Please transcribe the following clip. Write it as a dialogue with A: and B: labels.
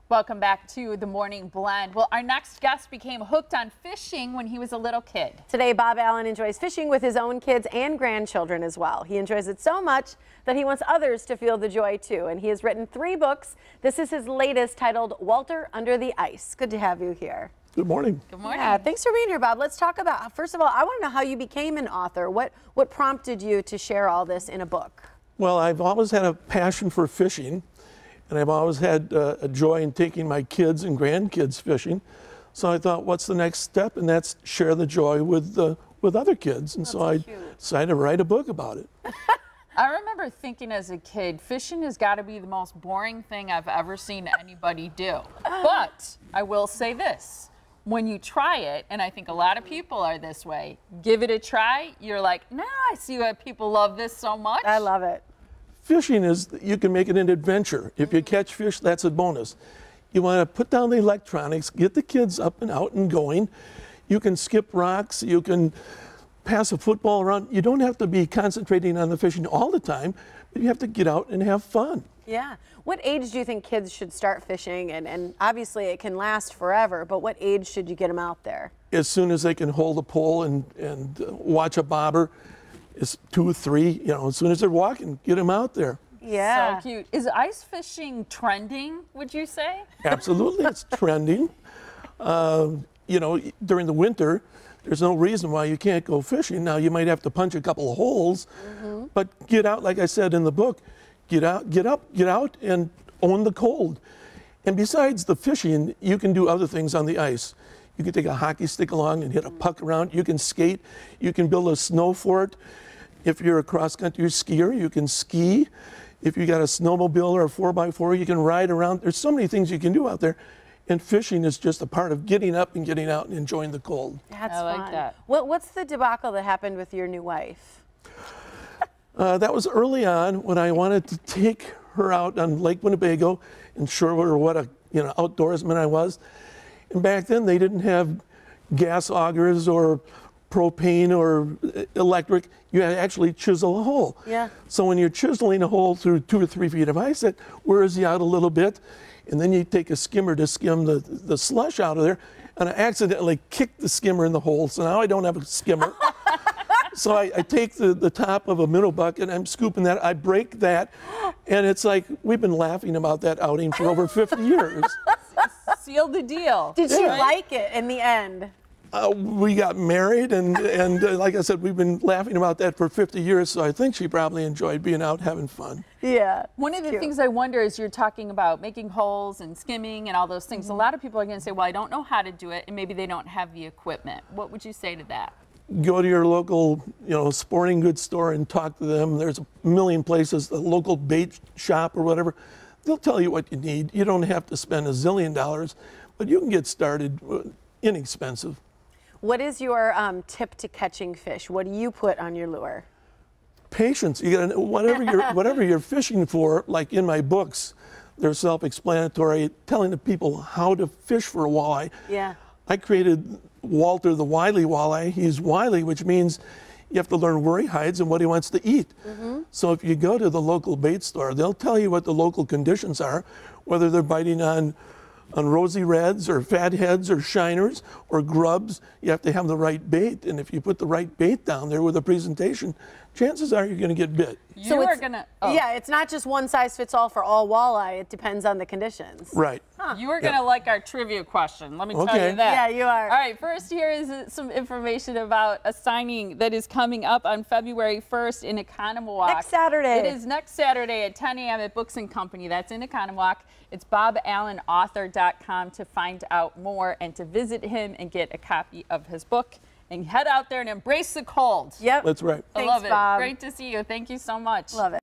A: Welcome back to the Morning Blend. Well, our next guest became hooked on fishing when he was a little kid.
B: Today, Bob Allen enjoys fishing with his own kids and grandchildren as well. He enjoys it so much that he wants others to feel the joy too. And he has written 3 books. This is his latest, titled Walter Under the Ice. Good to have you here.
C: Good morning.
A: Good morning.
B: Yeah, thanks for being here, Bob. Let's talk about, first of all, I want to know how you became an author. What prompted you to share all this in a book?
C: Well, I've always had a passion for fishing, and I've always had a joy in taking my kids and grandkids fishing. So I thought, what's the next step? And that's share the joy with other kids. And
B: That's
C: so I decided to write a book about it.
A: I remember thinking as a kid, fishing has got to be the most boring thing I've ever seen anybody do. But I will say this. When you try it, and I think a lot of people are this way, give it a try, you're like, now I see why people love this so much.
B: I love it.
C: Fishing is, you can make it an adventure. If you catch fish, that's a bonus. You want to put down the electronics, get the kids up and out and going. You can skip rocks, you can pass a football around. You don't have to be concentrating on the fishing all the time, but you have to get out and have fun.
B: Yeah. What age do you think kids should start fishing? And obviously it can last forever, but what age should you get them out there? As
C: soon as they can hold a pole and watch a bobber, it's 2 or 3, you know, as soon as they're walking, get them out there.
B: Yeah.
A: So cute. Is ice fishing trending, would you say?
C: Absolutely, it's trending. You know, during the winter, there's no reason why you can't go fishing. Now, you might have to punch a couple of holes, but get out, like I said in the book, get out and own the cold. And besides the fishing, you can do other things on the ice. You can take a hockey stick along and hit a puck around. You can skate. You can build a snow fort. If you're a cross-country skier, you can ski. If you got a snowmobile or a 4x4, you can ride around. There's so many things you can do out there. And fishing is just a part of getting up and getting out and enjoying the cold.
B: That's
A: I like
B: fun.
A: that.
B: What's the debacle that happened with your new wife?
C: That was early on when I wanted to take her out on Lake Winnebago and show her what a outdoorsman I was. And back then they didn't have gas augers or propane or electric. You had to actually chisel a hole.
B: Yeah.
C: So when you're chiseling a hole through 2 or 3 feet of ice, that wears you out a little bit. And then you take a skimmer to skim the slush out of there. And I accidentally kicked the skimmer in the hole. So now I don't have a skimmer. So I take the top of a minnow bucket, I'm scooping that, I break that, and it's like, we've been laughing about that outing for over 50 years.
A: Seal the deal.
B: Did she like it in the end?
C: We got married, and like I said, we've been laughing about that for 50 years, so I think she probably enjoyed being out having fun.
B: Yeah.
A: One of the things I wonder is you're talking about making holes and skimming and all those things. A lot of people are going to say, well, I don't know how to do it, and maybe they don't have the equipment. What would you say to that?
C: Go to your local, sporting goods store and talk to them. There's a million places, the local bait shop or whatever. They'll tell you what you need. You don't have to spend $1 zillion, but you can get started inexpensive.
B: What is your tip to catching fish? What do you put on your lure?
C: Patience. You gotta, whatever you're fishing for, like in my books, they're self-explanatory, telling the people how to fish for a walleye.
B: Yeah.
C: I created Walter the Wily Walleye. He's wily, which means you have to learn where he hides and what he wants to eat. So if you go to the local bait store, they'll tell you what the local conditions are, whether they're biting on rosy reds or fatheads or shiners or grubs. You have to have the right bait, and if you put the right bait down there with a presentation, chances are you're going to get bit.
A: You are going to...
B: Yeah, it's not just one size fits all for all walleye. It depends on the conditions.
C: Right.
A: You are going to like our trivia question. Let me tell you that.
B: Yeah, you are.
A: All right, first here is some information about a signing that is coming up on February 1st in Economowoc.
B: Next Saturday.
A: It is next Saturday at 10 a.m. at Books & Company. That's in Economowoc. It's boballenauthor.com to find out more and to visit him and get a copy of his book. And head out there and embrace the cold.
B: Yep.
C: That's right.
A: I
B: Thanks,
A: love it.
B: Bob.
A: Great to see you. Thank you so much.
B: Love it.